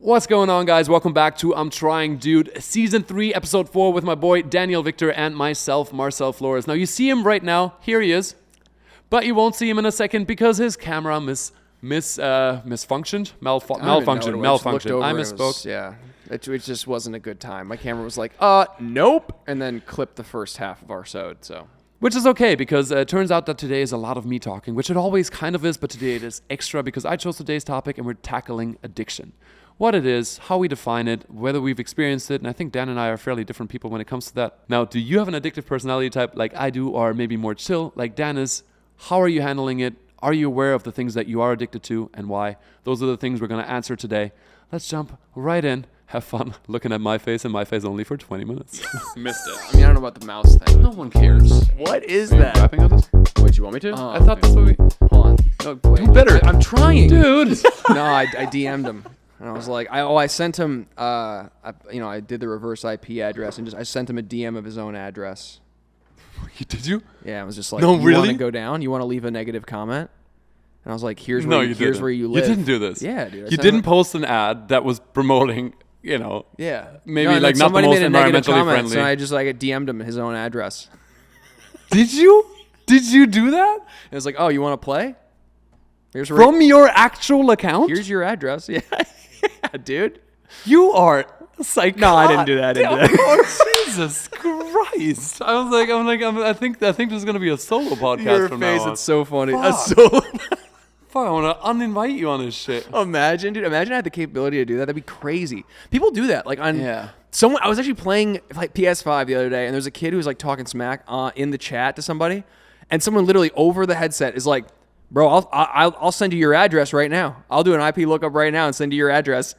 What's going on, guys? Welcome back to I'm Trying Dude, Season 3, Episode 4 with my boy Daniel Victor and myself, Marcel Flores. Now, you see him right now. Here he is. But you won't see him in a second because his camera malfunctioned. I misspoke. It just wasn't a good time. My camera was like, nope, and then clipped the first half of our sode, so... Which is okay, because it turns out that today is a lot of me talking, which it always kind of is, but today it is extra because I chose today's topic and we're tackling addiction. What it is, how we define it, whether we've experienced it, and I think Dan and I are fairly different people when it comes to that. Now, do you have an addictive personality type like I do, or maybe more chill like Dan is? How are you handling it? Are you aware of the things that you are addicted to and why? Those are the things we're going to answer today. Let's jump right in. Have fun looking at my face and my face only for 20 minutes. Missed it. I mean, I don't know about the mouse thing. No one cares. What is Are you that? rapping on this? Wait, you want me to? I thought that's what we... Hold on. No, wait. Do better. I'm trying. Dude. No, I DM'd him. And I was like, I sent him, I did the reverse IP address and I sent him a DM of his own address. Did you? Yeah, I was just like, No, you really? want to go down? You want to leave a negative comment? And I was like, here's where you live. You didn't do this. Yeah, dude. You didn't post an ad that was promoting, Yeah. maybe no, like not the most environmentally friendly. So I just DM'd him his own address. Did you? Did you do that? And it was like, oh, you want to play? Here's where From your actual account? Here's your address. Yeah. Yeah, dude. You are psychotic. No, I didn't do that. Oh, Jesus Christ. I think this is going to be a solo podcast Your from face, now on. it's so funny. Fuck. That's so Fuck, I want to uninvite you on this shit. Imagine, dude. Imagine I had the capability to do that. That'd be crazy. People do that. Like on Yeah. someone. I was actually playing like PS5 the other day, and there's a kid who was like talking smack in the chat to somebody, and someone literally over the headset is like, "Bro, I'll send you your address right now. I'll do an IP lookup right now and send you your address."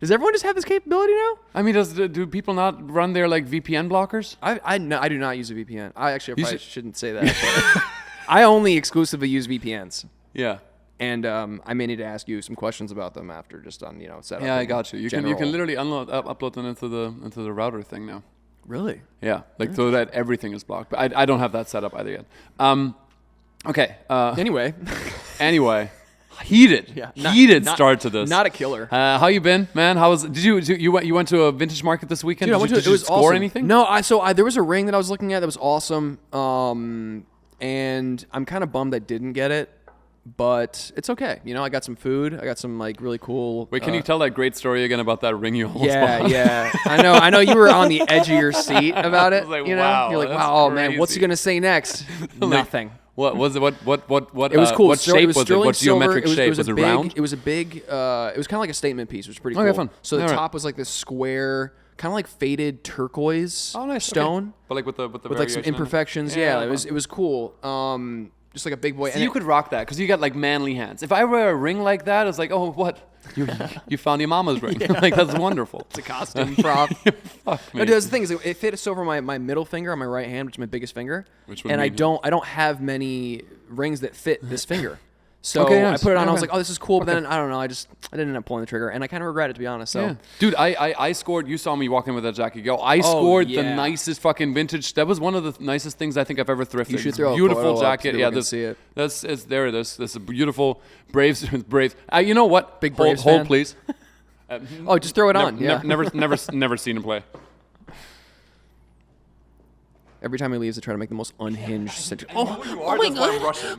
Does everyone just have this capability now? I mean, do people not run their like VPN blockers? I do not use a VPN. I probably shouldn't say that. But I only exclusively use VPNs. Yeah. And I may need to ask you some questions about them after, just on setup. Yeah, I got you. You can literally upload them into the router thing now. Really? Yeah, so that everything is blocked. But I don't have that set up either yet. Okay. Anyway. Heated. Yeah. Heated start to this. Not a killer. How you been, man? Did you went to a vintage market this weekend? Dude, Did you score awesome. anything? No, there was a ring that I was looking at that was awesome. And I'm kind of bummed I didn't get it, but it's okay. I got some food. I got some like really cool. Wait, can you tell that great story again about that ring you almost bought? Yeah. I know you were on the edge of your seat about it. Like, You're like, that's wow, oh man, crazy. what's he gonna say next? Nothing. What was it? What? It was cool. What shape was it? sterling What geometric silver. shape was it? Round? It was a big. It was kind of like a statement piece, which was pretty cool. Okay, fun. So the All right. top was like this square, kind of like faded turquoise Nice. stone, Okay. But like with the with like some variation in it? imperfections. Yeah, Yeah, it was cool. Just like a big boy. So you could rock that because you got like manly hands. If I wear a ring like that, it's like, oh, what? You found your mama's ring. Like that's wonderful. It's a costume prop. Fuck me. No, the thing is, it fits over my middle finger on my right hand, which is my biggest finger. And I don't have many rings that fit this finger. So Okay, nice. I put it on. Okay. I was like, oh, this is cool. But then I don't know. I didn't end up pulling the trigger, and I kind of regret it, to be honest. So, Yeah. Dude, I scored. You saw me walking with that jacket. I scored the yeah. nicest fucking vintage. That was one of the nicest things I think I've ever thrifted. You should It's throw a beautiful photo up jacket. so people Yeah, can see it. There it is. This is a beautiful Braves. Braves. You know what? Big Braves hold fan? please. oh, just throw it on. Yeah. Never seen him play. Every time he leaves, I try to make the most unhinged situation. Oh my god!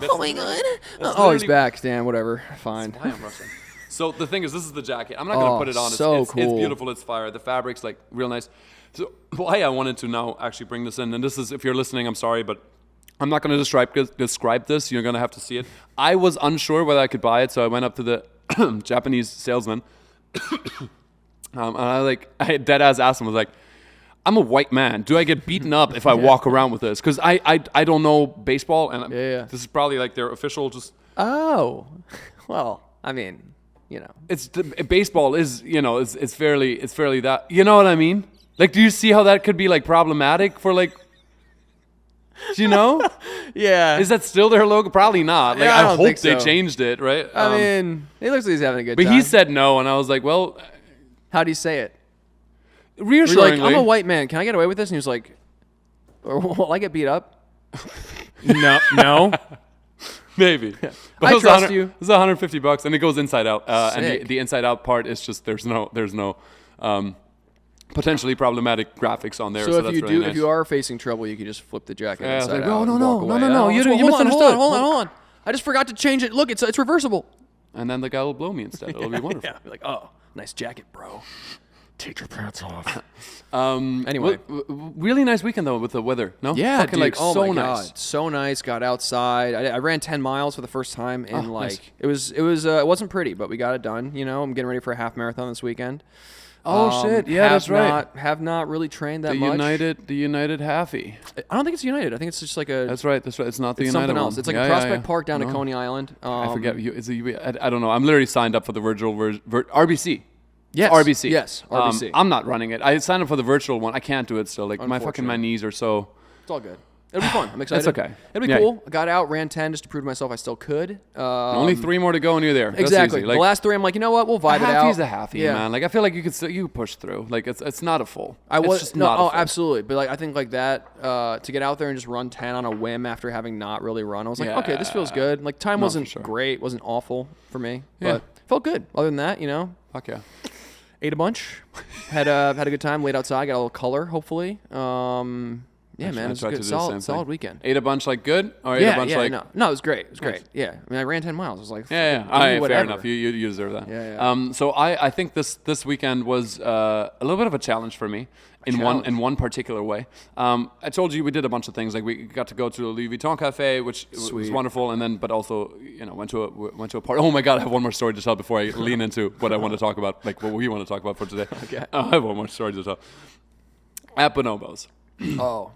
Oh my god. Oh, he's back. Damn, whatever. Fine. Why I'm rushing. So the thing is, this is the jacket. I'm not gonna put it on. It's cool. beautiful. It's fire. The fabric's like real nice. So why I wanted to now actually bring this in, and this is, if you're listening, I'm sorry, but I'm not gonna describe this. You're gonna have to see it. I was unsure whether I could buy it, so I went up to the Japanese salesman, and I dead ass asked him. I was like, I'm a white man. Do I get beaten up if I walk around with this? Because I don't know baseball, and Yeah. this is probably like their official just. Oh, well, I mean, It's baseball is it's fairly that, you know what I mean? Like, do you see how that could be like problematic for like, do you know? Yeah. Is that still their logo? Probably not. Like, Yeah, I I don't hope think they so. changed it, right? I mean, he looks like he's having a good but time. he said no, and I was like, well, How'd he say it? reassuringly. You're like, I'm a white man. Can I get away with this? And he was like, or will I get beat up? No. Maybe. But I it was trust you. It was $150, and it goes inside out. And Sick. the inside out part is just there's no potentially problematic graphics on there. So So if that's you really nice. if you are facing trouble, you can just flip the jacket Yeah, I was inside like, out. no, and no, walk no, away. no, no, Oh, you hold on, misunderstood. Hold on. I just forgot to change it. Look, it's reversible. And then the guy will blow me instead. It'll be wonderful. Yeah, be like, oh, nice jacket, bro. Take your pants off. Anyway, really nice weekend though with the weather. No, Yeah, fucking dude. like Oh so my nice. God. So nice. Got outside. I ran 10 miles for the first time in nice. it wasn't pretty, but we got it done. You know, I'm getting ready for a half marathon this weekend. Oh shit! Yeah, that's right. Have not really trained that The much. United Halfy. I don't think it's United. I think it's just like a. That's right. It's not the It's United something one. else. It's like Yeah, a yeah, Prospect yeah. Park down No. to Coney Island. I forget. I don't know. I'm literally signed up for the virtual RBC. Yes. RBC. Yes. RBC. I'm not running it. I signed up for the virtual one. I can't do it still. Like my knees are so. It's all good. It'll be fun. I'm excited. That's okay. It'll be Yeah. cool. I got out, ran 10 just to prove to myself I still could. Only 3 more to go and you're there. That's Exactly. easy. The Like, last 3, I'm like, you know what? We'll vibe it out. Halfy's a halfy, man. Like I feel like you could still push through. Like it's not a full. It's just not a full. Absolutely. But like I think like that to get out there and just run 10 on a whim after having not really run, I was like, okay, this feels good. Like time wasn't for sure. great, wasn't awful for me, Yeah. but felt good. Other than that, you know, Fuck yeah. ate a bunch, had a good time, laid outside, got a little color, hopefully. Yeah, man, it was a good, solid weekend. Ate a bunch like good, or ate a bunch like no, it was great. It was great. Yeah, I mean, I ran 10 miles. I was like, yeah. Fair enough. You deserve that. Yeah. So I think this weekend was a little bit of a challenge for me in one particular way. I told you we did a bunch of things. Like we got to go to a Louis Vuitton cafe, which was wonderful, and then but also went to a party. Oh my God, I have one more story to tell before I lean into what I want to talk about, like what we want to talk about for today. Okay. I have one more story to tell. At Bonobos. Oh.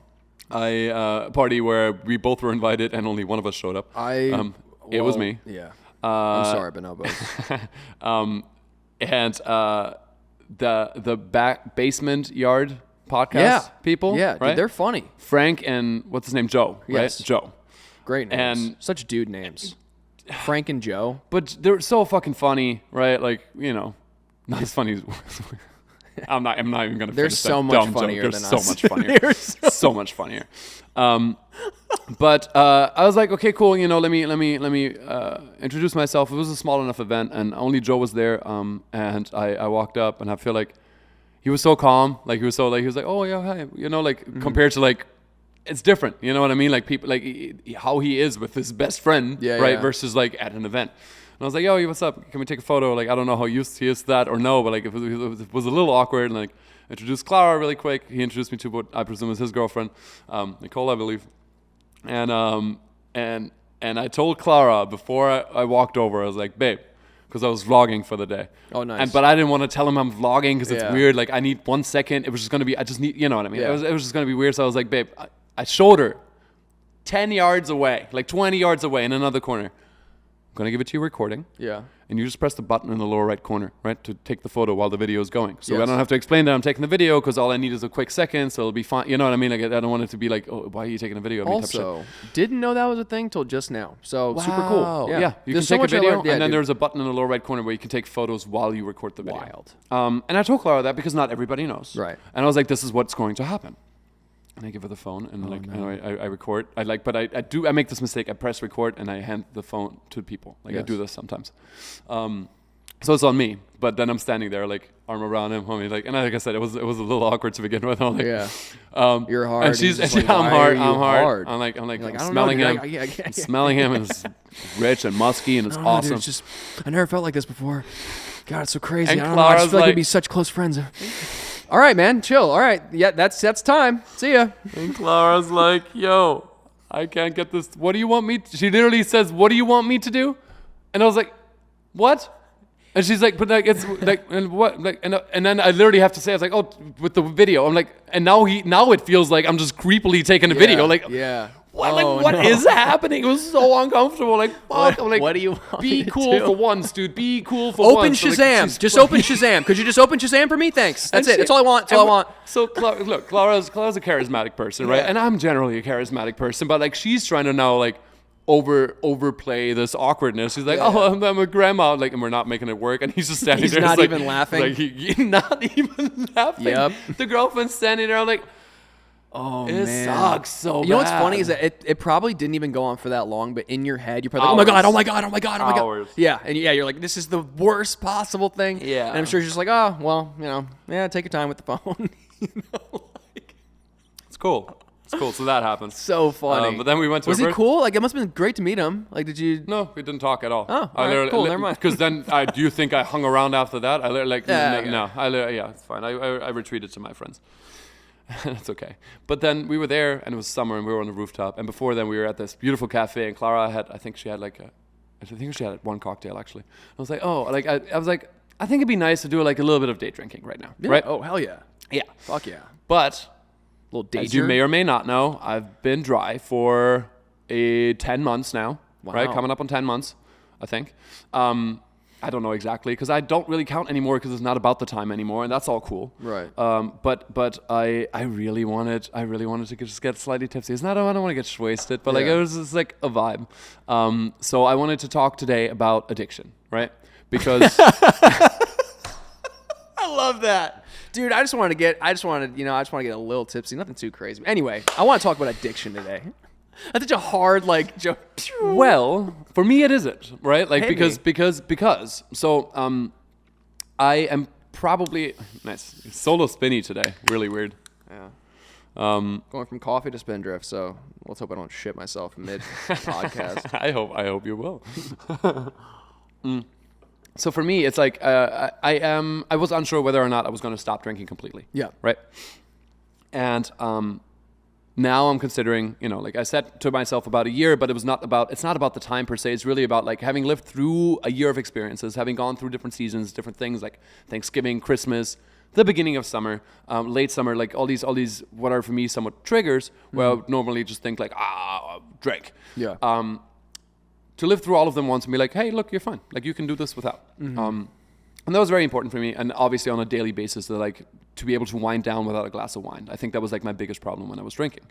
A party where we both were invited and only one of us showed up. It was me. Yeah. I'm sorry, Bonobos. And the basement yard podcast people. Yeah, right? dude, they're funny. Frank and what's his name? Joe. Yes. Right? Joe. Great names. And such dude names. Frank and Joe. But they're so fucking funny, right? Like, not as funny as I'm not even gonna. They're finish so that much dumb funnier joke. than They're us. so much funnier. They're so much funnier. But I was like, okay, cool. Let me introduce myself. It was a small enough event, and only Joe was there. And I walked up, and I feel like he was so calm. Like he was like, oh yeah, hi. Compared to like. It's different, you know what I mean? Like people, like how he is with his best friend, right? Yeah. Versus like at an event. And I was like, yo, what's up? Can we take a photo? Like, I don't know how used he is to that or no, but like it was a little awkward. And like introduced Clara really quick. He introduced me to what I presume is his girlfriend, Nicole, I believe. And I told Clara before I walked over, I was like, babe, because I was vlogging for the day. Oh, nice. But I didn't want to tell him I'm vlogging because it's Yeah. weird. Like I need 1 second. It was just gonna be. I just need. You know what I mean? Yeah. It was just gonna be weird. So I was like, babe, I showed her 10 yards away, like 20 yards away in another corner. I'm going to give it to you recording. Yeah. And you just press the button in the lower right corner, right, to take the photo while the video is going. So I Yes. don't have to explain that I'm taking the video because all I need is a quick second, so it'll be fine. You know what I mean? Like I don't want it to be like, oh, why are you taking a video of me type shit. Also, didn't know that was a thing till just now. So super cool. Yeah, you There's can take so a much I video, learned. Yeah, and then dude. there's a button in the lower right corner where you can take photos while you record the video. Wild. And I told Clara that because not everybody knows. Right. And I was like, this is what's going to happen. And I give her the phone, and I record. I make this mistake. I press record, and I hand the phone to people. Like I do this sometimes. So it's on me. But then I'm standing there, like arm around him, homie. Like, and like I said, it was a little awkward to begin with. I'm like, yeah. You're hard. And she's just like, like, I'm why are hard. you I'm like, I don't smelling know, him. dude. I'm smelling him, and it's rich and musky, and it's I don't know, awesome. dude, it's just I never felt like this before. God, it's so crazy. And I don't know. I just Clara's feel like we'd like- be such close friends. All right, man, chill. All right, yeah, that's time. See ya. And Clara's like, yo, I can't get this. What do you want me she literally says, what do you want me to do? And I was like, what? And she's like, but like, it's like, and what? Like, and then I literally have to say, I was like, oh, with the video. I'm like, and now it feels like I'm just creepily taking a video. Like, yeah. what? Oh, Like, what is happening? It was so uncomfortable. Like, fuck. I'm like, what do you want be me to cool do? for once, dude. Be cool for Open once. So, like, Shazam. she's Just like- open Shazam. Could you just open Shazam for me? Thanks. That's and it. That's all I want. That's all I want. So look, Clara's a charismatic person, right? Yeah. And I'm generally a charismatic person, but like she's trying to now like overplay this awkwardness. She's like, oh, I'm a grandma, like, and we're not making it work. And he's just standing He's there. not just, even laughing. Like he not even laughing. Yep. The girlfriend's standing there, like, Oh, It man. sucks so bad. You know what's funny is that it probably didn't even go on for that long, but in your head, you're probably like, Hours. oh my God. Hours. Yeah, and you're like, this is the worst possible thing. Yeah. And I'm sure you're just like, oh, well, take your time with the phone. Like, It's cool. It's cool. So that happened. so funny. But then we went to Was a he cool? Like, it must have been great to meet him. Like, did you? No, we didn't talk at all. Oh, all right, cool, never mind. Because then, do you think I hung around after that? No. It's fine. I retreated to my friends. That's okay. But then we were there, and it was summer, and we were on the rooftop. And before then, we were at this beautiful cafe, and Clara I think she had one cocktail actually. I was like, I think it'd be nice to do like a little bit of day drinking right now, Yeah. right? Oh, hell yeah. Yeah. Fuck yeah. But Little danger. as you may or may not know, I've been dry for 10 months now, right? Wow. Coming up on 10 months, I think. I don't know exactly because I don't really count anymore because it's not about the time anymore, and that's all cool. Right. But I really wanted to just get slightly tipsy. It's not I don't want to get wasted, but like Yeah. it was just like a vibe. So I wanted to talk today about addiction, right? Because I love that. Dude, I just want to get a little tipsy. Nothing too crazy. Anyway, I want to talk about addiction today. That's such a hard joke. well, for me it isn't, right? Like Hit me. because so I am probably nice. Solo spinny today. Really weird. Yeah. Going from coffee to spindrift, so let's hope I don't shit myself mid podcast. I hope you will. So for me, it's like I was unsure whether or not I was going to stop drinking completely. Yeah. Right. And now I'm considering, like I said to myself about a year, but it's not about the time per se. It's really about like having lived through a year of experiences, having gone through different seasons, different things like Thanksgiving, Christmas, the beginning of summer, late summer, like all these what are for me somewhat triggers where I would normally just think like, drink. Yeah. To live through all of them once and be like, hey, look, you're fine. Like you can do this without. And that was very important for me. And obviously on a daily basis, to be able to wind down without a glass of wine. I think that was like my biggest problem when I was drinking.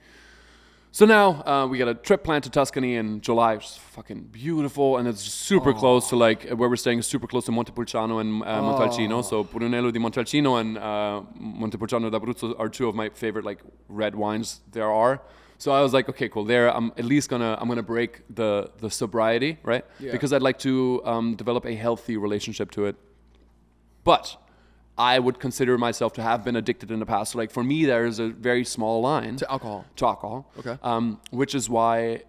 So now we got a trip planned to Tuscany in July, which is fucking beautiful. And it's super close to like where we're staying is super close to Montepulciano and Montalcino. So Brunello di Montalcino and Montepulciano d'Abruzzo are two of my favorite like red wines there are. So I was like, okay, cool. There, I'm at least I'm gonna break the sobriety, right? Yeah. Because I'd like to develop a healthy relationship to it. But I would consider myself to have been addicted in the past. So like for me, there is a very small line To alcohol. Okay. Okay. Which is why,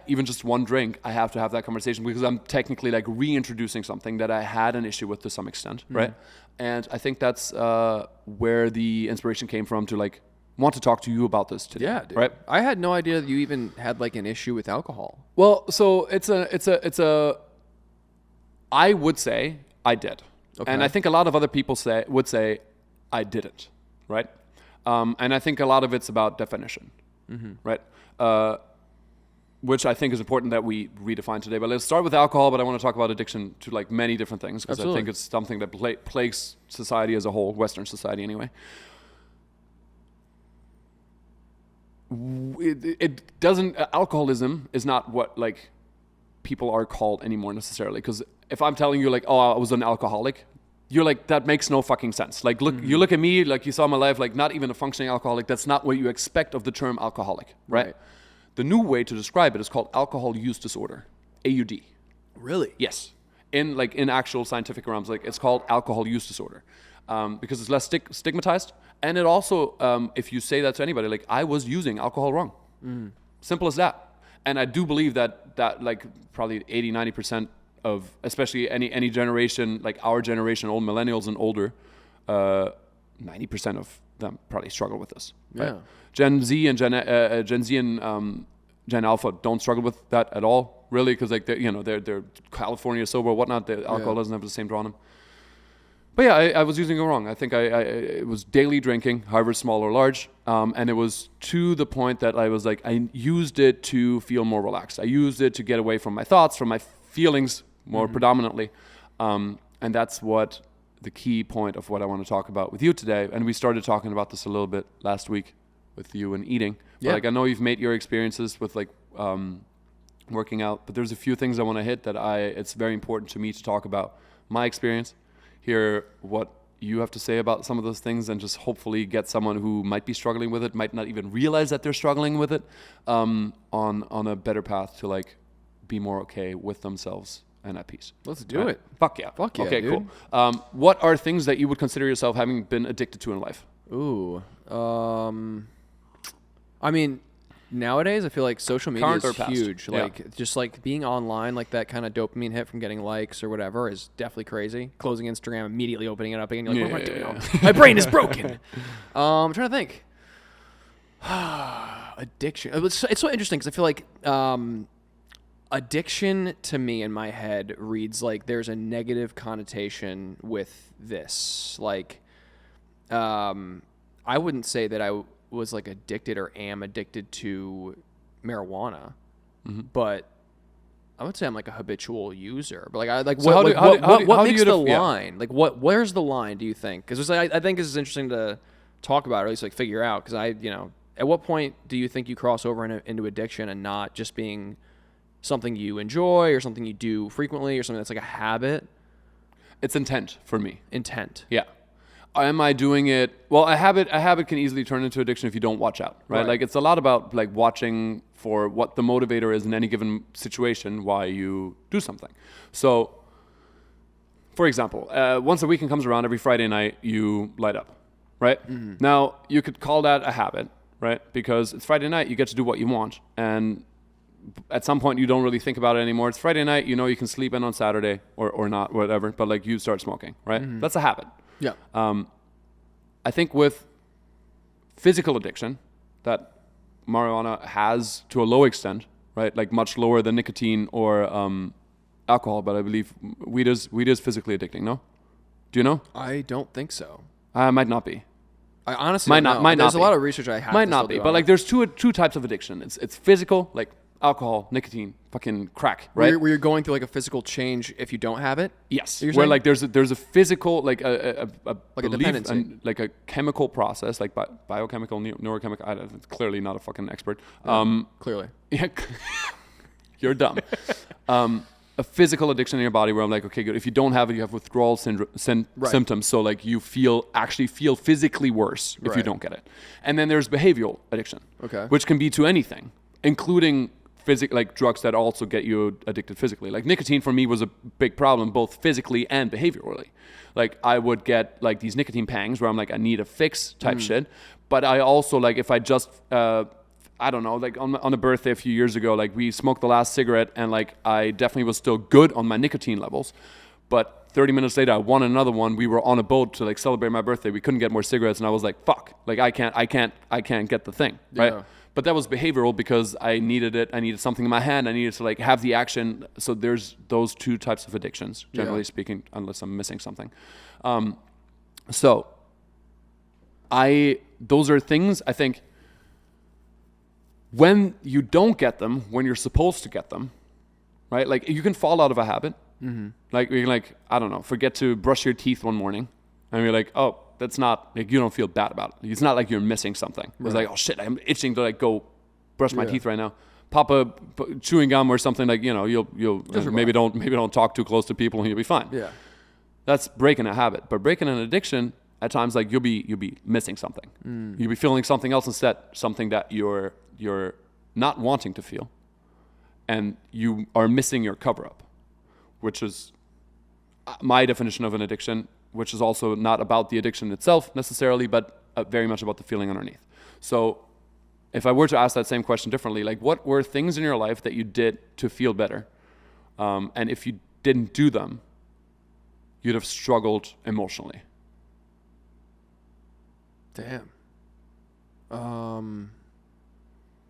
even just one drink, I have to have that conversation because I'm technically like reintroducing something that I had an issue with to some extent, right? And I think that's where the inspiration came from to like want to talk to you about this today. Yeah, dude. Right. I had no idea that you even had like an issue with alcohol. Well, so it's a. I would say I did, Okay. and I think a lot of other people would say I didn't, right? And I think a lot of it's about definition, right? Which I think is important that we redefine today. But let's start with alcohol. But I want to talk about addiction to like many different things because I Absolutely. think it's something that plagues society as a whole, Western society anyway. It doesn't. Alcoholism is not what like people are called anymore necessarily. Because if I'm telling you like, oh, I was an alcoholic, you're like, that makes no fucking sense. Like, look, you look at me, like you saw my life, like not even a functioning alcoholic. That's not what you expect of the term alcoholic, right? The new way to describe it is called alcohol use disorder, AUD. Really? Yes, in actual scientific realms, like it's called alcohol use disorder, because it's less stigmatized, and it also, if you say that to anybody, like I was using alcohol wrong, simple as that. And I do believe that like probably 80-90% of especially any generation, like our generation, old millennials and older, 90% of them probably struggle with this. Right? Yeah. Gen Z and Gen Alpha don't struggle with that at all, really, because like they're California sober or whatnot. The alcohol doesn't have the same draw on them. But yeah, I was using it wrong. I think it was daily drinking, however small or large, and it was to the point that I was like, I used it to feel more relaxed. I used it to get away from my thoughts, from my feelings more predominantly, and that's what the key point of what I want to talk about with you today. And we started talking about this a little bit last week with you and eating. But Yeah. like I know you've made your experiences with like working out, but there's a few things I want to hit that it's very important to me to talk about my experience, hear what you have to say about some of those things, and just hopefully get someone who might be struggling with it, might not even realize that they're struggling with it, on a better path to like be more okay with themselves and at peace. Let's do it. Fuck yeah. Fuck yeah, Okay, dude. cool. What are things that you would consider yourself having been addicted to in life? Ooh. I mean, nowadays I feel like social media Current is or past? huge. Yeah. Like just like being online, like that kind of dopamine hit from getting likes or whatever is definitely crazy. Closing Instagram, immediately opening it up again. You're like, what am I doing now? My brain is broken. I'm trying to think. Addiction. It's so interesting because I feel like addiction to me in my head reads like there's a negative connotation with this. Like, I wouldn't say that I was like addicted or am addicted to marijuana, but I would say I'm like a habitual user. But like, I like So what makes the yeah. line? Like, where's the line? Do you think? Because I think this is interesting to talk about, or at least like figure out. Because at what point do you think you cross over into addiction and not just being something you enjoy or something you do frequently or something that's like a habit? It's intent for me. Intent. Yeah. Am I doing it? Well, a habit can easily turn into addiction if you don't watch out, right? Like it's a lot about like watching for what the motivator is in any given situation, why you do something. So, for example, once a weekend comes around, every Friday night you light up, right? Mm-hmm. Now you could call that a habit, right? Because it's Friday night, you get to do what you want, and at some point you don't really think about it anymore. It's Friday night, you know you can sleep in on Saturday or not, whatever. But like you start smoking, right? Mm-hmm. That's a habit. Yeah. I think with physical addiction that marijuana has to a low extent, right? Like much lower than nicotine or alcohol, but I believe weed is physically addicting. No, do you know? I don't think so. Might not be. I honestly Might don't not. know. Might There's not a lot be. of research I have. Might to not still be, do but on like it. there's two types of addiction. It's physical, like alcohol, nicotine, fucking crack, right? Where you're going through like a physical change if you don't have it. Yes, You're where saying? like there's a physical like a belief dependency. and like a chemical process, like biochemical, neurochemical. I'm clearly not a fucking expert. Clearly. Yeah, you're dumb. A physical addiction in your body where I'm like, okay, good. If you don't have it, you have withdrawal symptoms. So like you actually feel physically worse if you Right. don't get it. And then there's behavioral addiction, Okay. which can be to anything, including like drugs that also get you addicted physically. Like nicotine for me was a big problem, both physically and behaviorally. Like I would get like these nicotine pangs where I'm like, I need a fix type shit. But I also like if I just I don't know, like on a birthday a few years ago, like we smoked the last cigarette and like I definitely was still good on my nicotine levels. But 30 minutes later, I won another one. We were on a boat to like celebrate my birthday. We couldn't get more cigarettes. And I was like, fuck, like I can't get the thing, right? Yeah. But that was behavioral because I needed it. I needed something in my hand. I needed to like have the action. So there's those two types of addictions, generally speaking, unless I'm missing something. So those are things I think when you don't get them, when you're supposed to get them, right? Like you can fall out of a habit. Mm-hmm. Like you can like, I don't know, forget to brush your teeth one morning and you're like, oh, that's not like, you don't feel bad about it. It's not like you're missing something. It's like, oh shit, I'm itching to like go brush my teeth right now. Pop a chewing gum or something, like, you know, you'll maybe don't talk too close to people and you'll be fine. Yeah. That's breaking a habit. But breaking an addiction, at times like you'll be missing something. You'll be feeling something else instead, something that you're not wanting to feel. And you are missing your cover up, which is my definition of an addiction, which is also not about the addiction itself necessarily, but very much about the feeling underneath. So if I were to ask that same question differently, like what were things in your life that you did to feel better? And if you didn't do them, you'd have struggled emotionally. Damn.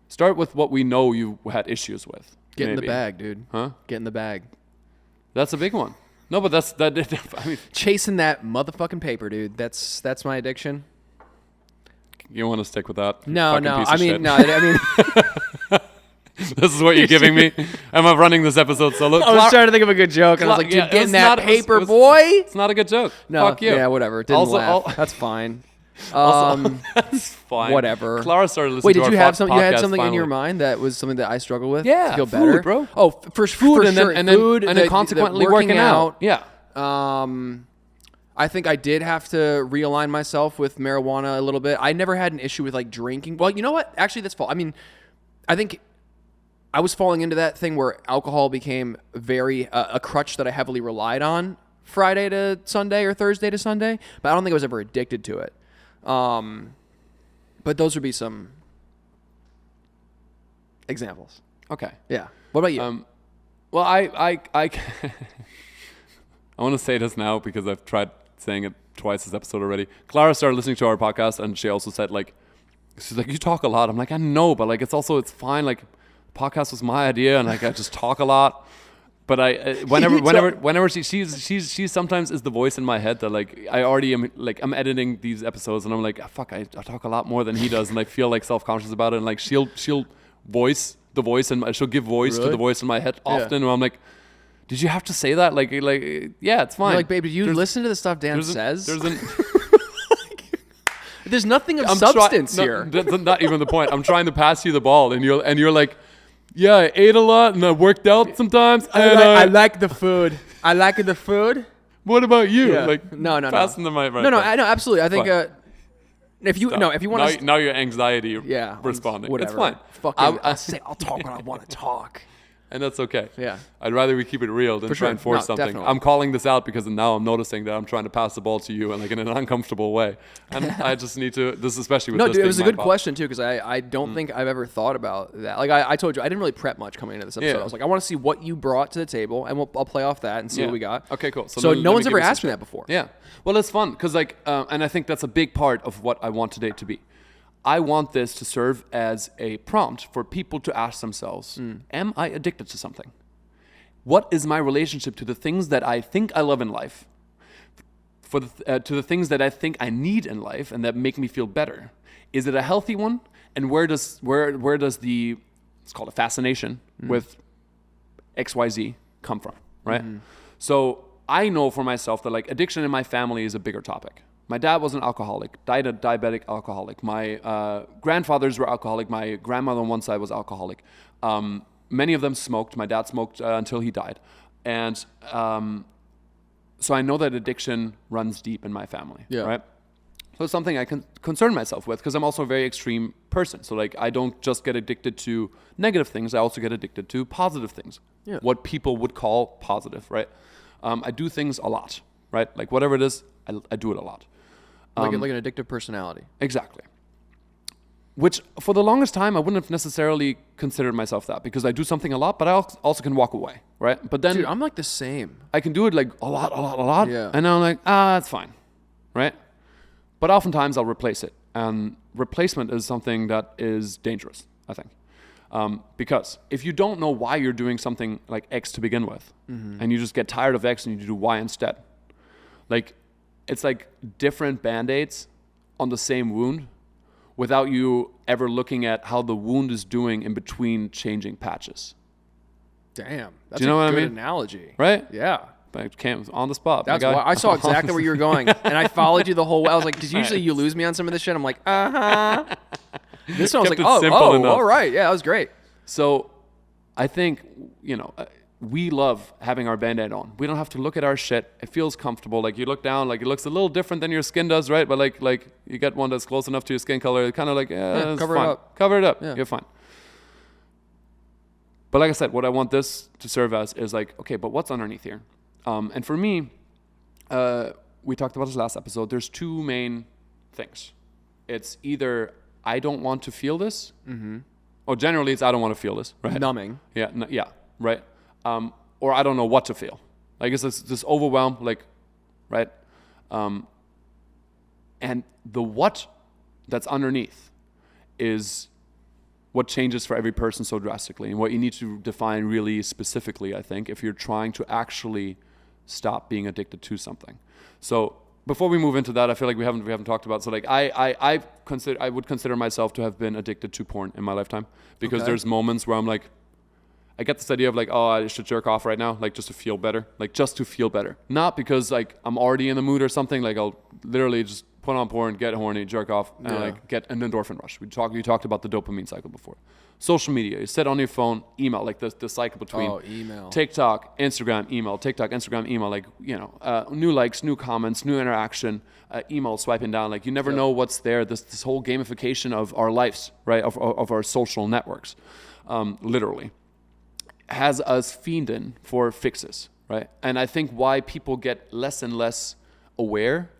Start with what we know you had issues with. Get in the maybe. bag, dude. Huh? Get in the bag. That's a big one. No, but I mean, Chasing that motherfucking paper, dude. That's my addiction. you want to stick with that? No, fucking no. piece of I mean, shit. no. I mean, This is what you're giving me. Am I running this episode solo? I was trying to think of a good joke, and I was like, dude, Yeah, get it's in that not- it was- paper, it was- boy. It's not a good joke. No, Fuck you. yeah, whatever. Didn't Also, laugh. That's fine. That's fine. Whatever. Clara started listening Wait, to did our you have podcast something? You had something in finally. your mind that was something that I struggle with? Yeah, to feel food, better, bro. Oh, for Food for and then sure. and then food, and then the consequently working out. Yeah. I I think I did have to realign myself with marijuana a little bit. I never had an issue with like drinking. Well, you know what? Actually, that's false. I mean, I think I was falling into that thing where alcohol became very a crutch that I heavily relied on Friday to Sunday or Thursday to Sunday. But I don't think I was ever addicted to it. But those would be some examples. Okay. Yeah. What about you? Well, I want to say this now because I've tried saying it twice this episode already. Clara started listening to our podcast, and she also said, like, she's like, you talk a lot. I'm like, I know, but like, it's fine. Like, the podcast was my idea, and like, I just talk a lot. But whenever she sometimes is the voice in my head that like I already am, like I'm editing these episodes and I'm like, fuck, I talk a lot more than he does, and I feel like self-conscious about it, and like she'll voice the voice and she'll give voice to the voice in my head often, where I'm like, did you have to say that? Like yeah, it's fine. You're like, babe, did you listen to the stuff Dan says? There's nothing of substance here. That's not even the point. I'm trying to pass you the ball, and you're like, yeah, I ate a lot and I worked out sometimes. I like the food. I like the food. What about you? Yeah. Like, no. Passing the mic right. No, absolutely. I think if you want to now your anxiety responding. Whatever. It's fine. I'll talk when I want to talk. And that's okay. Yeah. I'd rather we keep it real than try and force something. Definitely. I'm calling this out because now I'm noticing that I'm trying to pass the ball to you and like in an uncomfortable way. And I just need to, especially with this dude, it was a good question too, because I don't think I've ever thought about that. Like I told you, I didn't really prep much coming into this episode. I was like, I want to see what you brought to the table, and I'll play off that and see what we got. Okay, cool. So no one's ever asked me that before. Yeah. Well, it's fun because like, and I think that's a big part of what I want today to be. I want this to serve as a prompt for people to ask themselves, am I addicted to something? What is my relationship to the things that I think I love in life, to the things that I think I need in life and that make me feel better? Is it a healthy one? And where does the, it's called a fascination with XYZ come from, right? So I know for myself that like addiction in my family is a bigger topic. My dad was an alcoholic, died a diabetic alcoholic. My grandfathers were alcoholic. My grandmother on one side was alcoholic. Many of them smoked. My dad smoked until he died. And so I know that addiction runs deep in my family, right? So it's something I can concern myself with because I'm also a very extreme person. So like I don't just get addicted to negative things. I also get addicted to positive things, what people would call positive, right? I do things a lot, right? Like whatever it is, I do it a lot. Like an addictive personality. Exactly. Which, for the longest time, I wouldn't have necessarily considered myself that because I do something a lot, but I also can walk away, right? But then, dude, I'm like the same. I can do it like a lot, yeah. And I'm like, that's fine, right? But oftentimes I'll replace it, and replacement is something that is dangerous, I think, because if you don't know why you're doing something like X to begin with, and you just get tired of X and you do Y instead, like it's like different Band-Aids on the same wound, without you ever looking at how the wound is doing in between changing patches. Damn, that's Do you know a what good I mean? Analogy. Right? Yeah. I can't on the spot. That's why I saw exactly where you were going, and I followed you the whole way. I was like, "Did usually you lose me on some of this shit?" I'm like, This one I was like, all right, yeah, that was great. So, I think we love having our Band-Aid on. We don't have to look at our shit. It feels comfortable. Like you look down, like it looks a little different than your skin does, right? But like you get one that's close enough to your skin color, it kind of like cover fine. it up. Cover it up. Yeah. You're fine. But like I said, what I want this to serve as is like, okay, but what's underneath here? And for me, we talked about this last episode. There's two main things. It's either I don't want to feel this, or generally it's I don't want to feel this, right? Numbing. Yeah, right. Or I don't know what to feel. Like it's this overwhelm, like, right? And the what that's underneath is what changes for every person so drastically, and what you need to define really specifically, I think, if you're trying to actually stop being addicted to something. So before we move into that, I feel like we haven't talked about. So like I would consider myself to have been addicted to porn in my lifetime, because there's moments where I'm like, I get this idea of like, oh, I should jerk off right now, like just to feel better, not because like I'm already in the mood or something. Like I'll literally just put on porn, get horny, jerk off, and like get an endorphin rush. You talked about the dopamine cycle before. Social media, you sit on your phone, email, like the cycle between email. TikTok, Instagram, email, TikTok, Instagram, email, like, new likes, new comments, new interaction, email swiping down. Like, you never know what's there. This whole gamification of our lives, right, of our social networks, literally, has us fiending for fixes, right? And I think why people get less and less aware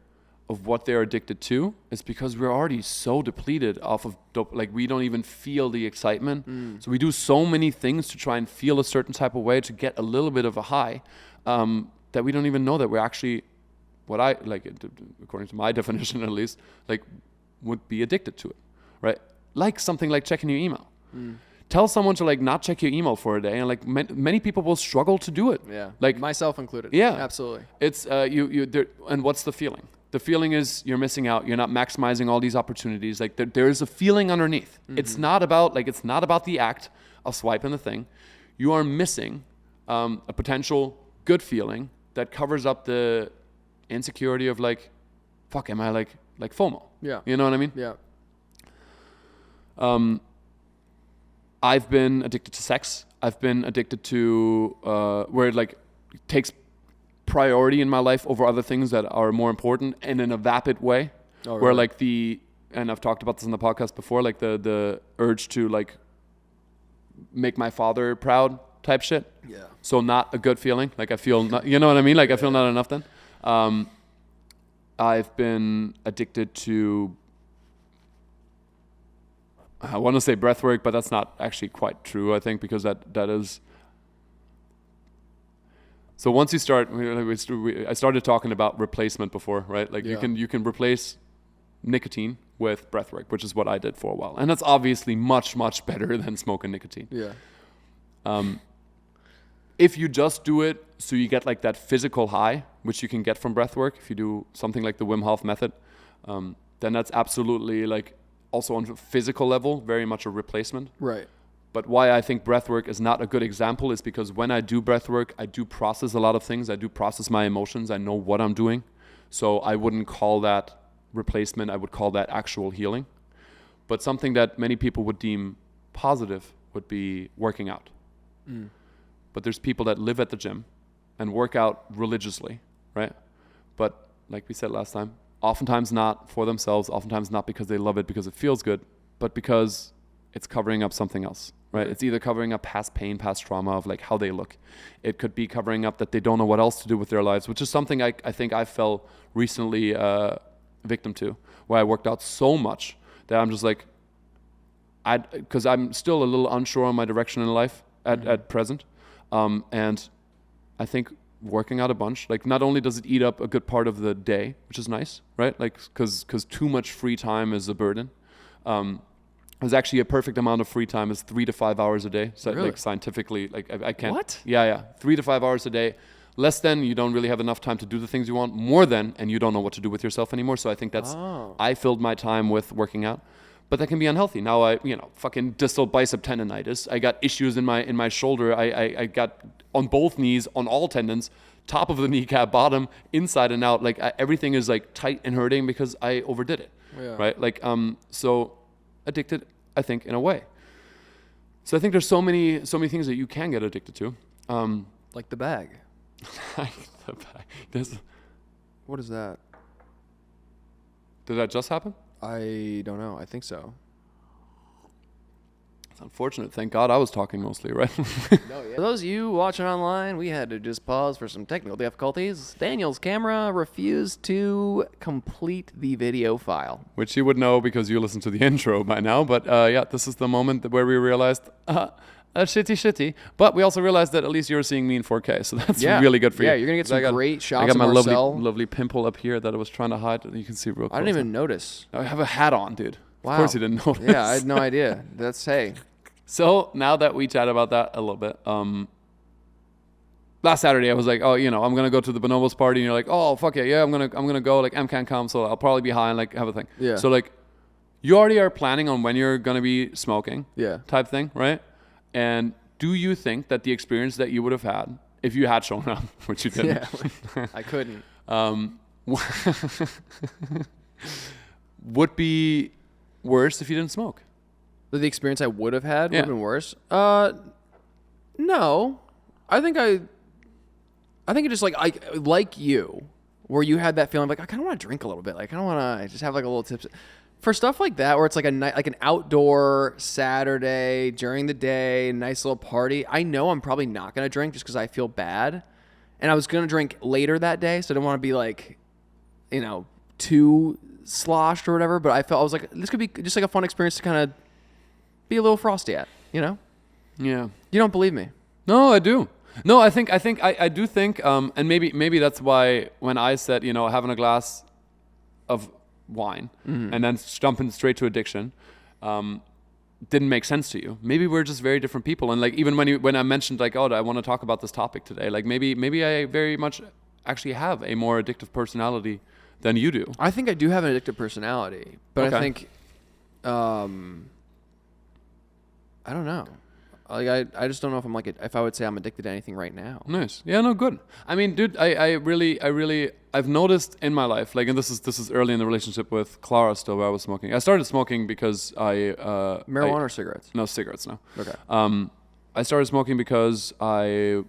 of what they're addicted to is because we're already so depleted off of like we don't even feel the excitement. So we do so many things to try and feel a certain type of way to get a little bit of a high, that we don't even know that we're actually, what I like, according to my definition at least, like would be addicted to it, right? Like something like checking your email. Tell someone to like not check your email for a day, and like many people will struggle to do it. Yeah, like myself included. Yeah, absolutely. It's and what's the feeling? The feeling is you're missing out. You're not maximizing all these opportunities. Like there is a feeling underneath. It's not about the act of swiping the thing. You are missing a potential good feeling that covers up the insecurity of like, fuck, am I like FOMO? Yeah. You know what I mean? Yeah. I've been addicted to sex. I've been addicted to where it like takes priority in my life over other things that are more important, and in a vapid way, where like and I've talked about this in the podcast before, like the urge to like make my father proud type shit. Yeah. So not a good feeling. Like I feel not, you know what I mean? Like I feel not enough then. I've been addicted to, I want to say breath work, but that's not actually quite true, I think, because that is. So once you start, I started talking about replacement before, right? Like you can replace nicotine with breath work, which is what I did for a while, and that's obviously much better than smoking nicotine. Yeah. If you just do it so you get like that physical high, which you can get from breath work, if you do something like the Wim Hof method, then that's absolutely like also on a physical level very much a replacement. Right. But why I think breathwork is not a good example is because when I do breathwork, I do process a lot of things. I do process my emotions. I know what I'm doing. So I wouldn't call that replacement. I would call that actual healing. But something that many people would deem positive would be working out. But there's people that live at the gym and work out religiously, right? But like we said last time, oftentimes not for themselves, oftentimes not because they love it, because it feels good, but because it's covering up something else, right? It's either covering up past pain, past trauma of like how they look. It could be covering up that they don't know what else to do with their lives, which is something I think I fell recently victim to, where I worked out so much that I'm just like, because I'm still a little unsure on my direction in life at present. And I think working out a bunch, like not only does it eat up a good part of the day, which is nice, right? Like, cause too much free time is a burden. There's actually a perfect amount of free time is 3 to 5 hours a day. So really? Like scientifically, like I can't. What? Yeah. 3 to 5 hours a day. Less than, you don't really have enough time to do the things you want. More than, and you don't know what to do with yourself anymore. So I think that's, I filled my time with working out. But that can be unhealthy. Now I, fucking distal bicep tendonitis. I got issues in my shoulder. I got on both knees, on all tendons, top of the kneecap, bottom, inside and out. Like everything is like tight and hurting because I overdid it. Yeah. Right? Like, so addicted, I think, in a way. So I think there's so many things that you can get addicted to. Like the bag. The bag. What is that? Did that just happen? I don't know. I think so. It's unfortunate. Thank God I was talking mostly, right? No, yeah. For those of you watching online, we had to just pause for some technical difficulties. Daniel's camera refused to complete the video file. Which you would know because you listened to the intro by now. But yeah, this is the moment where we realized, shitty. But we also realized that at least you're seeing me in 4K. So that's really good for you. Yeah, you're going to get some great shots I got of my Marcel. lovely pimple up here that I was trying to hide. You can see real close. I didn't even notice. I have a hat on, dude. Wow. Of course you didn't notice. Yeah, I had no idea. That's, hey. So now that we chat about that a little bit, last Saturday I was like, oh, I'm gonna go to the Bonobos party, and you're like, oh, fuck yeah, I'm gonna go. Like, M can't come, so I'll probably be high and like have a thing. Yeah. So like, you already are planning on when you're gonna be smoking. Yeah. Type thing, right? And do you think that the experience that you would have had if you had shown up, which you didn't? Yeah, I couldn't. would be worse if you didn't smoke. The experience I would have had would Yeah. have been worse. No, I think it just like you, where you had that feeling like I kind of want to drink a little bit, like I don't want to just have like a little tips for stuff like that, where it's like a night, like an outdoor Saturday during the day, nice little party. I know I'm probably not gonna drink just because I feel bad, and I was gonna drink later that day, so I didn't want to be like, too sloshed or whatever. But I was like, this could be just like a fun experience to kind of be a little frosty at, Yeah. You don't believe me? No, I do. No, I do think, and maybe that's why when I said, having a glass of wine and then jumping straight to addiction, didn't make sense to you. Maybe we're just very different people. And like, even when I mentioned like, oh, I want to talk about this topic today, like maybe I very much actually have a more addictive personality than you do. I think I do have an addictive personality, but Okay. I think, I don't know. Like I just don't know if I'm if I would say I'm addicted to anything right now. Nice. Yeah, no, good. I mean, dude, I've noticed in my life, like, and this is early in the relationship with Clara still, where I was smoking. I started smoking because Marijuana or cigarettes? No, cigarettes, no. Okay. I started smoking because the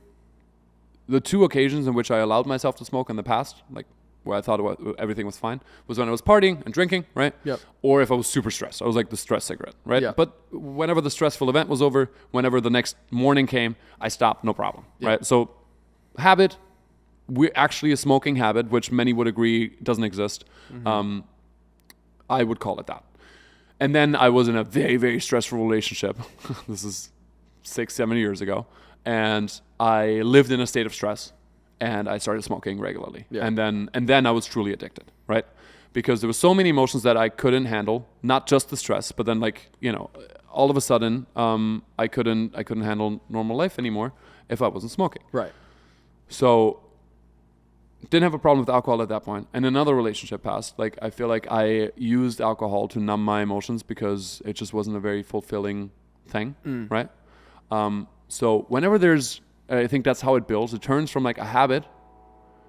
two occasions in which I allowed myself to smoke in the past, like where I thought everything was fine, was when I was partying and drinking, right? Yep. Or if I was super stressed. I was like the stress cigarette, right? Yeah. But whenever the stressful event was over, whenever the next morning came, I stopped, no problem, right? So habit, we're actually a smoking habit, which many would agree doesn't exist. I would call it that. And then I was in a very, very stressful relationship. This is 6-7 years ago. And I lived in a state of stress. And I started smoking regularly. Yeah. And then I was truly addicted, right? Because there were so many emotions that I couldn't handle, not just the stress, but then like, all of a sudden, I couldn't handle normal life anymore if I wasn't smoking. Right. So didn't have a problem with alcohol at that point. And another relationship passed. Like, I feel like I used alcohol to numb my emotions because it just wasn't a very fulfilling thing, right? So whenever I think that's how it builds. It turns from like a habit,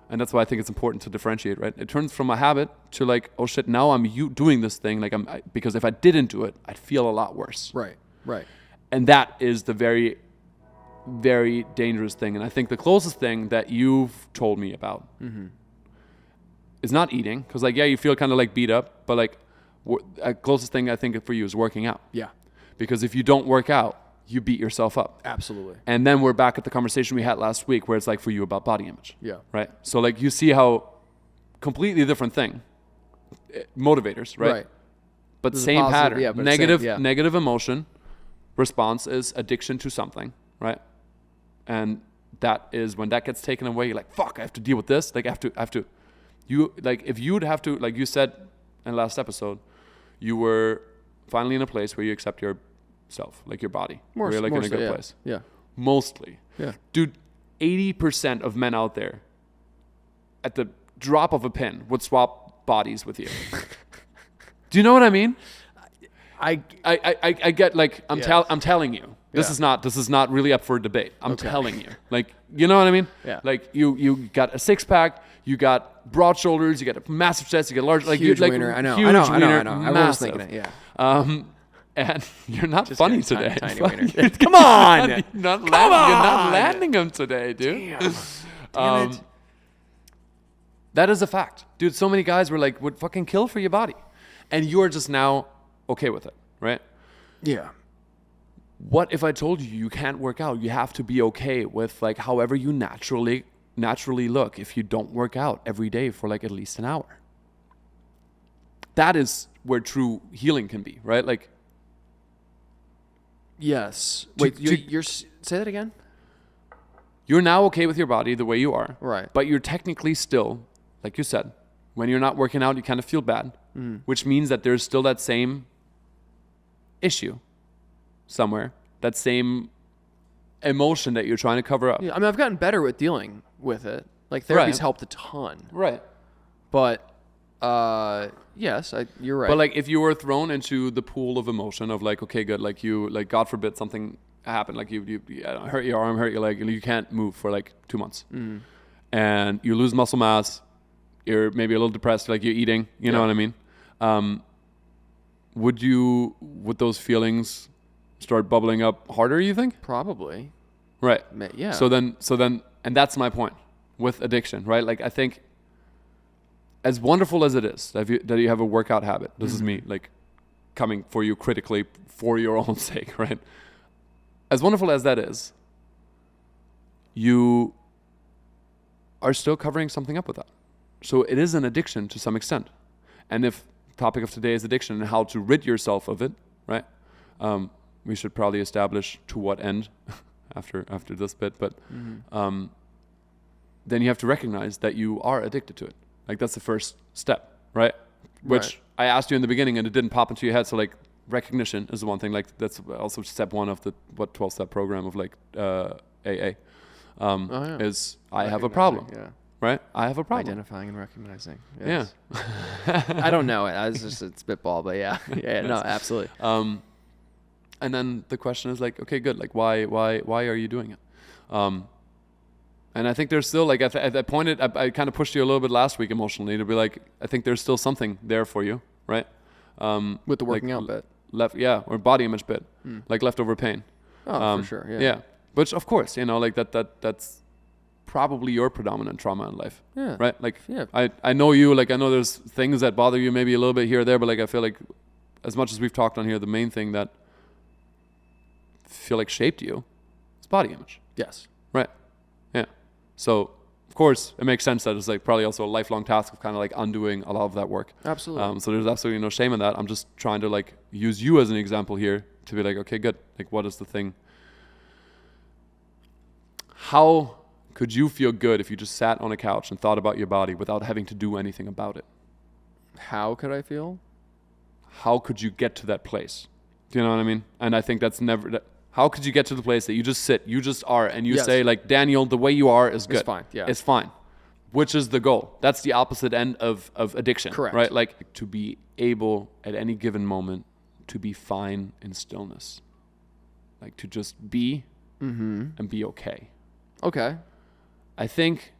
and that's why I think it's important to differentiate, right? It turns from a habit to like, oh shit, now I'm doing this thing, like because if I didn't do it, I'd feel a lot worse. Right. Right. And that is the very, very dangerous thing. And I think the closest thing that you've told me about is not eating, because like, yeah, you feel kind of like beat up, but like closest thing I think for you is working out. Yeah. Because if you don't work out, you beat yourself up. Absolutely. And then we're back at the conversation we had last week where it's like for you about body image. Yeah. Right? So like you see how completely different thing. Motivators, right? Right. But There's a same positive- pattern. yeah, but Negative emotion response is addiction to something, right? And that is when that gets taken away, you're like, fuck, I have to deal with this. Like I have to if you would have to, like you said in the last episode, you were finally in a place where you accept yourself, like your body. More, where you're like more in a so, good yeah. place. Yeah. Mostly. Yeah. Dude, 80% of men out there at the drop of a pin would swap bodies with you. Do you know what I mean? I get like I'm telling you. This is not really up for debate. I'm telling you. Like, you know what I mean? Yeah. Like you got a six pack, you got broad shoulders, you got a massive chest, you got large, like Huge you like wiener. I know. huge I know. wiener, I was massive. thinking it. Yeah. And you're not Just funny kidding. today. Tiny wiener. Come on! You're not landing them today, dude. Damn it. That is a fact. Dude, so many guys would fucking kill for your body. And you're just now okay with it, right? Yeah. What if I told you you can't work out? You have to be okay with like however you naturally look if you don't work out every day for like at least an hour. That is where true healing can be, right? Like, Yes. Wait, you're say that again? you're now okay with your body the way you are. Right. But you're technically still, like you said, when you're not working out, you kind of feel bad, which means that there's still that same issue somewhere, that same emotion that you're trying to cover up. Yeah, I mean, I've gotten better with dealing with it. Like, therapy's Right. helped a ton. Right. But, yes, you're right. But like if you were thrown into the pool of emotion of like, okay, good, like you, like God forbid something happened, like you hurt your arm, hurt your leg, and you can't move for like 2 months. And you lose muscle mass, you're maybe a little depressed, like you're eating, you know what I mean? would those feelings start bubbling up harder, you think? Probably. Right. Yeah. So then, and that's my point with addiction, right? Like, I think as wonderful as it is that you have a workout habit, this is me, like, coming for you critically for your own sake, right? As wonderful as that is, you are still covering something up with that. So it is an addiction to some extent. And if the topic of today is addiction and how to rid yourself of it, right? We should probably establish to what end after this bit, but then you have to recognize that you are addicted to it. Like, that's the first step, right? Which I asked you in the beginning and it didn't pop into your head. So, like, recognition is the one thing. Like, that's also step one of the 12-step program of, like, AA. Is I have a problem, right? I have a problem. Identifying and recognizing. Yes. Yeah. I don't know. It's just a spitball, but yeah. No, absolutely. And then the question is, like, okay, good. Like, why are you doing it? And I think there's still, like, I kind of pushed you a little bit last week emotionally to be like, I think there's still something there for you, right? With the working out bit. Or body image bit, like leftover pain. Oh, for sure. Yeah. Which, of course, like that's probably your predominant trauma in life. Yeah. Right? Like, I know you, like, I know there's things that bother you maybe a little bit here or there, but, like, I feel like as much as we've talked on here, the main thing that feel like shaped you is body image. Yes. Right. Yeah. So, of course, it makes sense that it's, like, probably also a lifelong task of kind of, like, undoing a lot of that work. Absolutely. So there's absolutely no shame in that. I'm just trying to, like, use you as an example here to be like, okay, good. Like, what is the thing? How could you feel good if you just sat on a couch and thought about your body without having to do anything about it? How could I feel? How could you get to that place? Do you know what I mean? And I think that's never... How could you get to the place that you just sit, you just are, and you say, like, Daniel, the way you are is good. It's fine, yeah. It's fine. Which is the goal. That's the opposite end of addiction. Correct. Right? Like, to be able, at any given moment, to be fine in stillness. Like, to just be and be okay. Okay. I think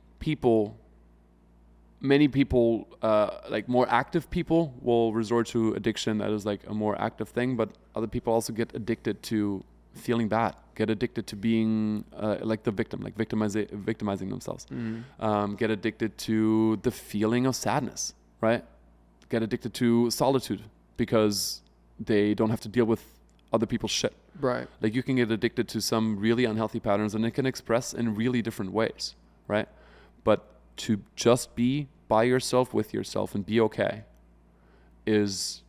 many people, like more active people, will resort to addiction that is, like, a more active thing, but other people also get addicted to feeling bad, get addicted to being like the victim, like victimizing themselves, get addicted to the feeling of sadness, right? Get addicted to solitude because they don't have to deal with other people's shit. Right. Like, you can get addicted to some really unhealthy patterns and it can express in really different ways, right? But to just be by yourself with yourself and be okay is,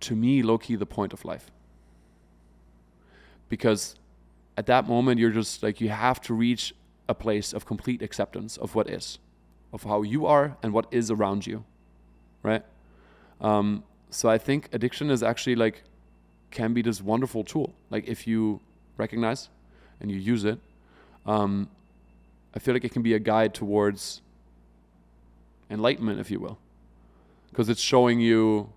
to me, low-key the point of life. Because at that moment, you're just like, you have to reach a place of complete acceptance of what is, of how you are and what is around you, right? So I think addiction is actually, like, can be this wonderful tool. Like, if you recognize and you use it, I feel like it can be a guide towards enlightenment, if you will, because it's showing you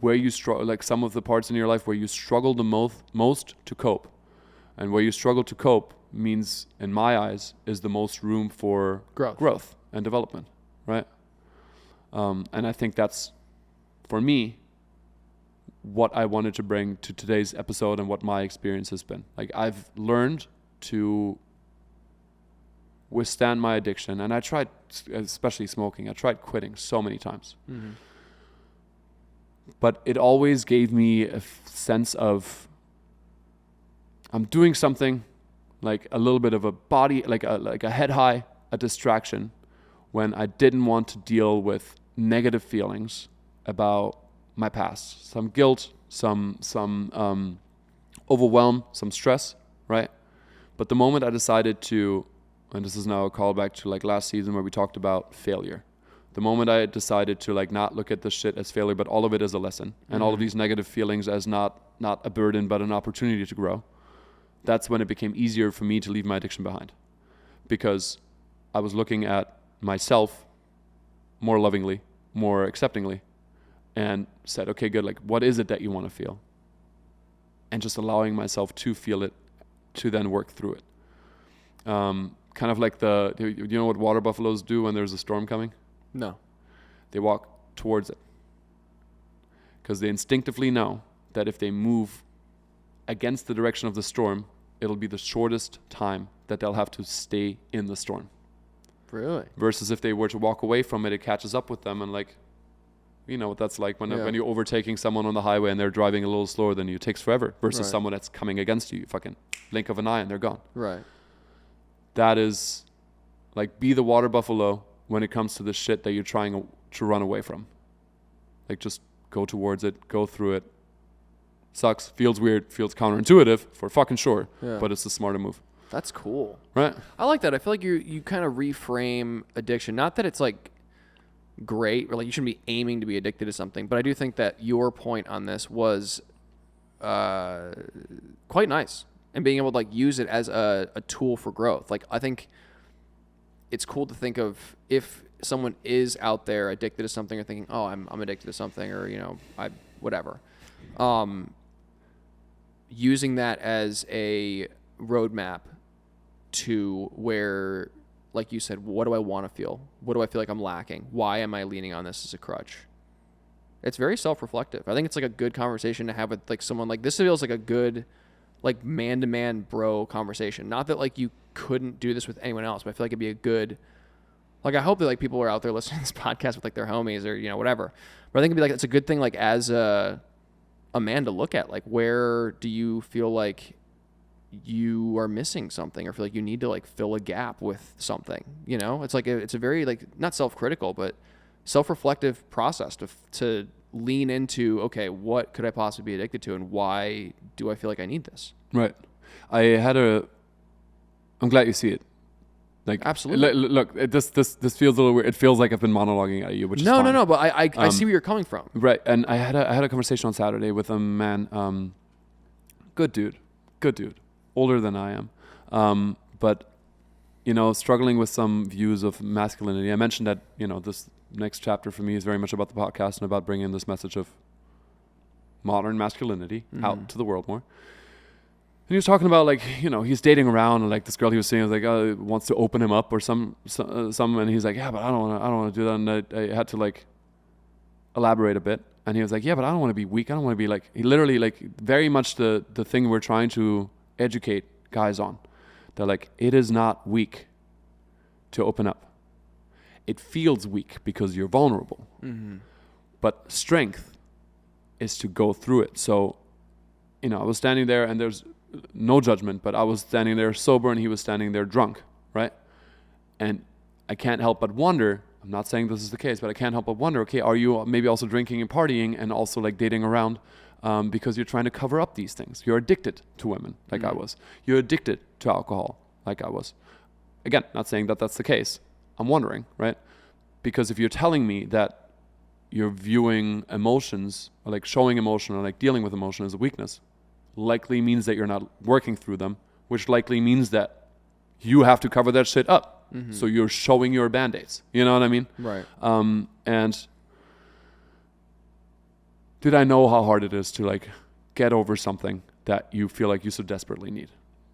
where you struggle, like some of the parts in your life where you struggle the most to cope, and where you struggle to cope means, in my eyes, is the most room for growth and development, right? And I think that's, for me, what I wanted to bring to today's episode and what my experience has been. Like, I've learned to withstand my addiction, and I tried, especially smoking, I tried quitting so many times. But it always gave me a sense of, I'm doing something, like a little bit of a body, like a head high, a distraction, when I didn't want to deal with negative feelings about my past, some guilt, some overwhelm, some stress, right? But the moment I decided to, and this is now a callback to, like, last season where we talked about failure. The moment I decided to, like, not look at this shit as failure, but all of it as a lesson, and all of these negative feelings as not a burden, but an opportunity to grow, that's when it became easier for me to leave my addiction behind. Because I was looking at myself more lovingly, more acceptingly, and said, okay, good, like, what is it that you want to feel? And just allowing myself to feel it, to then work through it. Kind of like you know what water buffaloes do when there's a storm coming? No. they walk towards it. Because they instinctively know that if they move against the direction of the storm, it'll be the shortest time that they'll have to stay in the storm. Really? Versus if they were to walk away from it, it catches up with them, and like, you know what that's like when you're overtaking someone on the highway and they're driving a little slower than you. It takes forever. Versus someone that's coming against you. You fucking blink of an eye and they're gone. Right. That is like, be the water buffalo when it comes to the shit that you're trying to run away from. Like, just go towards it, go through it. Sucks, feels weird, feels counterintuitive for fucking sure, but it's the smarter move. That's cool. Right. I like that. I feel like you kind of reframe addiction. Not that it's like great or like you shouldn't be aiming to be addicted to something, but I do think that your point on this was quite nice, and being able to like use it as a tool for growth. Like, I think it's cool to think of if someone is out there addicted to something or thinking, oh, I'm addicted to something, or, you know, whatever. Using that as a roadmap to where, like you said, what do I want to feel? What do I feel like I'm lacking? Why am I leaning on this as a crutch? It's very self-reflective. I think it's like a good conversation to have with like someone. Like, this feels like a good, like, man-to-man bro conversation. Not that like you couldn't do this with anyone else, but I feel like it'd be a good, like, I hope that like people are out there listening to this podcast with like their homies or, you know, whatever. But I think it'd be like, it's a good thing, like, as a man to look at, like, where do you feel like you are missing something or feel like you need to like fill a gap with something, you know? It's like it's a very like, not self-critical, but self-reflective process to lean into, okay, what could I possibly be addicted to and why do I feel like I need this? Right. I'm glad you see it. Like, absolutely. Look, this feels a little weird. It feels like I've been monologuing at you, which is fine. No, but I see where you're coming from. Right. And I had a conversation on Saturday with a man, good dude, older than I am, but, you know, struggling with some views of masculinity. I mentioned that, you know, this next chapter for me is very much about the podcast and about bringing this message of modern masculinity out to the world more. And he was talking about, like, you know, he's dating around, and like this girl he was seeing was like, oh, wants to open him up or some, and he's like, yeah, but I don't want to do that. And I had to like elaborate a bit. And he was like, yeah, but I don't want to be weak. I don't want to be like, he literally, like, very much the thing we're trying to educate guys on. They're like, it is not weak to open up. It feels weak because you're vulnerable. Mm-hmm. But strength is to go through it. So, you know, I was standing there, and there's no judgment, but I was standing there sober and he was standing there drunk, right? And I can't help but wonder, I'm not saying this is the case, but I can't help but wonder, okay, are you maybe also drinking and partying and also like dating around because you're trying to cover up these things? You're addicted to women, like I was. You're addicted to alcohol, like I was. Again, not saying that that's the case. I'm wondering, right? Because if you're telling me that you're viewing emotions, or like showing emotion, or like dealing with emotion as a weakness, likely means that you're not working through them, which likely means that you have to cover that shit up. Mm-hmm. So you're showing your band-aids. You know what I mean? Right. And did I know how hard it is to like get over something that you feel like you so desperately need?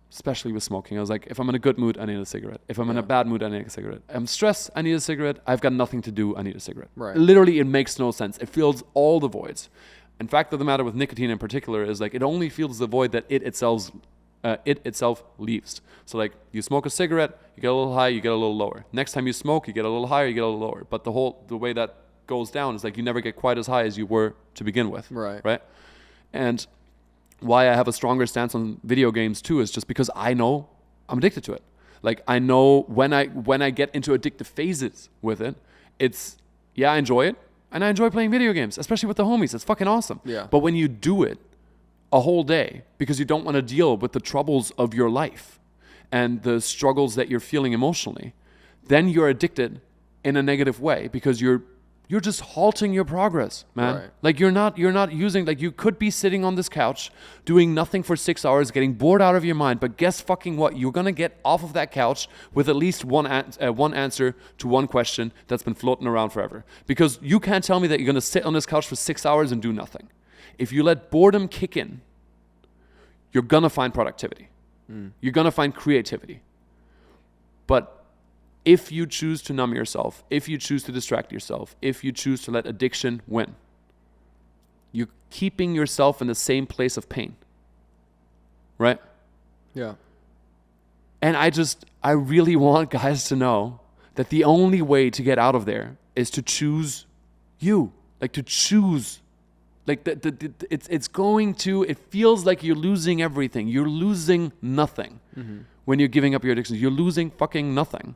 Especially with smoking. I was like, if I'm in a good mood, I need a cigarette. If I'm in a bad mood, I need a cigarette. I'm stressed, I need a cigarette. I've got nothing to do, I need a cigarette. Right. Literally, it makes no sense. It fills all the voids. In fact, the matter with nicotine in particular is like, it only fills the void that it itself leaves. So like, you smoke a cigarette, you get a little high, you get a little lower. Next time you smoke, you get a little higher, you get a little lower. But the way that goes down is like, you never get quite as high as you were to begin with. Right. And why I have a stronger stance on video games too is just because I know I'm addicted to it. Like, I know when I get into addictive phases with it, it's, I enjoy it. And I enjoy playing video games, especially with the homies. It's fucking awesome. Yeah. But when you do it a whole day because you don't want to deal with the troubles of your life and the struggles that you're feeling emotionally, then you're addicted in a negative way because you're just halting your progress, man. Right. Like, you're not using, like, you could be sitting on this couch doing nothing for 6 hours, getting bored out of your mind, but guess fucking what? You're going to get off of that couch with at least one answer to one question that's been floating around forever. Because you can't tell me that you're going to sit on this couch for 6 hours and do nothing. If you let boredom kick in, you're going to find productivity. You're going to find creativity. But if you choose to numb yourself, if you choose to distract yourself, if you choose to let addiction win, you're keeping yourself in the same place of pain. Right? Yeah. And I really want guys to know that the only way to get out of there is to choose you. Like to choose. Like it feels like you're losing everything. You're losing nothing when you're giving up your addictions. You're losing fucking nothing.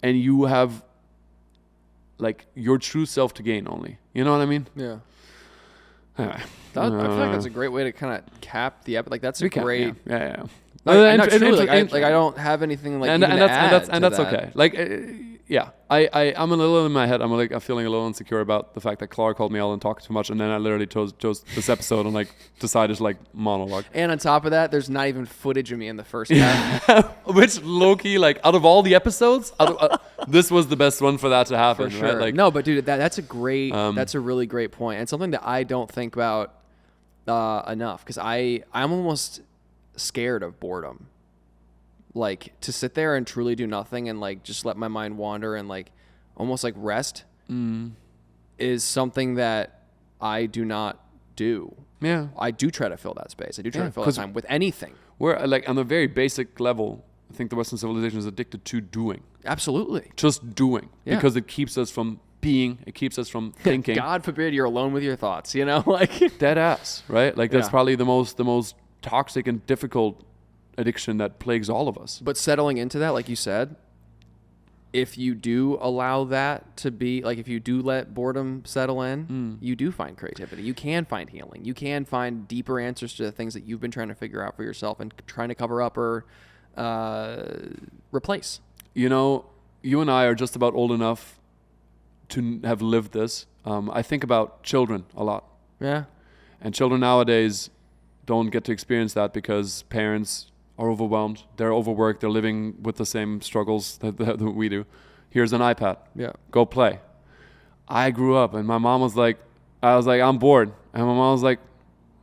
And you have like your true self to gain only. You know what I mean? Yeah. Anyway. I feel like that's a great way to kind of cap the episode. Like that's a great. Yeah. I don't have anything like and even to add and to that's that. okay. Like, I'm a little in my head. I'm feeling a little insecure about the fact that Clara called me out and talked too much, and then I literally chose this episode and like decided to like monologue. And on top of that, there's not even footage of me in the first half. Which low-key, like out of all the episodes, this was the best one for that to happen. For sure. Right? Like, no, but dude, that's a great. That's a really great point, and something that I don't think about enough because I'm almost scared of boredom. Like to sit there and truly do nothing and like just let my mind wander and like almost like rest is something that I do not do. Yeah. I do try to fill that space. I do try to fill that time with anything. We're like on a very basic level, I think the Western civilization is addicted to doing. Absolutely. Just doing. Yeah. Because it keeps us from being, it keeps us from thinking. God forbid you're alone with your thoughts, you know? Like dead ass, right? Like that's Yeah. probably the most toxic and difficult addiction that plagues all of us. But settling into that, like you said, if you do allow that to be, like if you do let boredom settle in, you do find creativity. You can find healing. You can find deeper answers to the things that you've been trying to figure out for yourself and trying to cover up or replace. You know, you and I are just about old enough to have lived this. I think about children a lot. Yeah. And children nowadays don't get to experience that because parents are overwhelmed. They're overworked. They're living with the same struggles that we do. Here's an iPad. Yeah. Go play. I grew up and my mom was like, I'm bored. And my mom was like,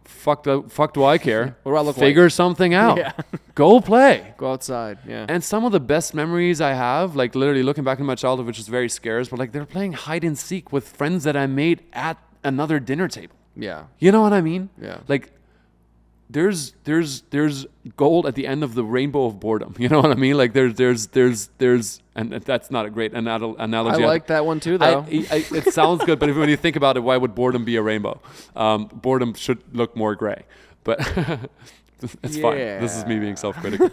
fuck do I care? What do I look Figure like? something out. Yeah. Go play. Go outside. Yeah. And some of the best memories I have, like literally looking back in my childhood, which is very scarce, but like they're playing hide and seek with friends that I made at another dinner table. Yeah. You know what I mean? Yeah. Like there's gold at the end of the rainbow of boredom. You know what I mean? Like there's and that's not a great analogy. I like that one too, though. It sounds good, but when you think about it, why would boredom be a rainbow? Boredom should look more gray, but it's fine. This is me being self-critical.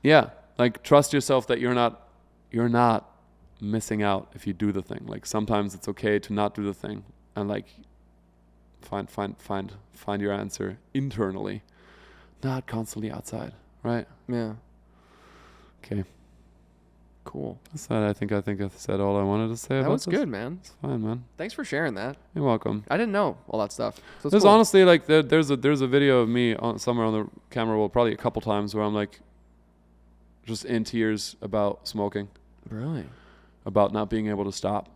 Yeah, like trust yourself that you're not missing out if you do the thing. Like sometimes it's okay to not do the thing and like find your answer internally, not constantly outside, right? Yeah. Okay. Cool. I think I said all I wanted to say about this. That was good, man. It's fine, man. Thanks for sharing that. You're welcome. I didn't know all that stuff. So There's cool. honestly like there's a video of me somewhere on the camera roll, probably a couple times, where I'm like just in tears about smoking, Really? about not being able to stop.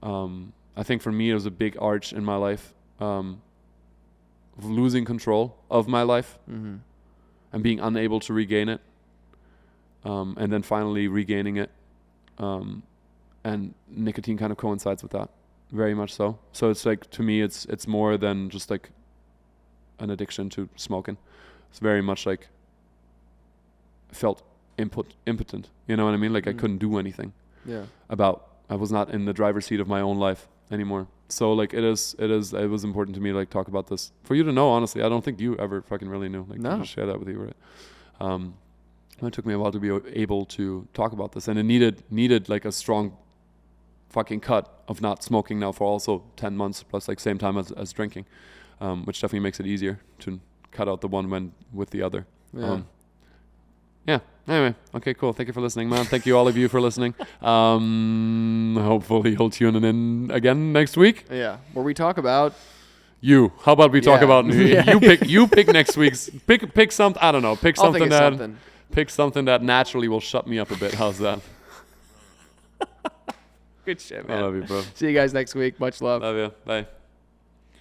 I think for me it was a big arch in my life, of losing control of my life and being unable to regain it, and then finally regaining it. And nicotine kind of coincides with that, very much so. So it's like, to me, it's more than just like an addiction to smoking. It's very much like felt impotent. You know what I mean? Like I couldn't do anything. Yeah. I was not in the driver's seat of my own life anymore. So like it was important to me to like talk about this for you to know. Honestly, I don't think you ever fucking really knew. Like, No. to just share that with you, right? It took me a while to be able to talk about this, and it needed like a strong fucking cut of not smoking now for also 10 months plus, like same time as drinking, which definitely makes it easier to cut out the one when with the other. Yeah. Yeah. Anyway, okay, cool. Thank you for listening, man. Thank you all of you for listening. Hopefully you'll tune in again next week. Yeah. Where we talk about You. How about we talk Yeah. about Yeah. you pick next week's pick something. I don't know. Pick I'll think something of that something. pick something that naturally will shut me up a bit. How's that? Good shit, I man. love you, bro. See you guys next week. Much love. Love you. Bye.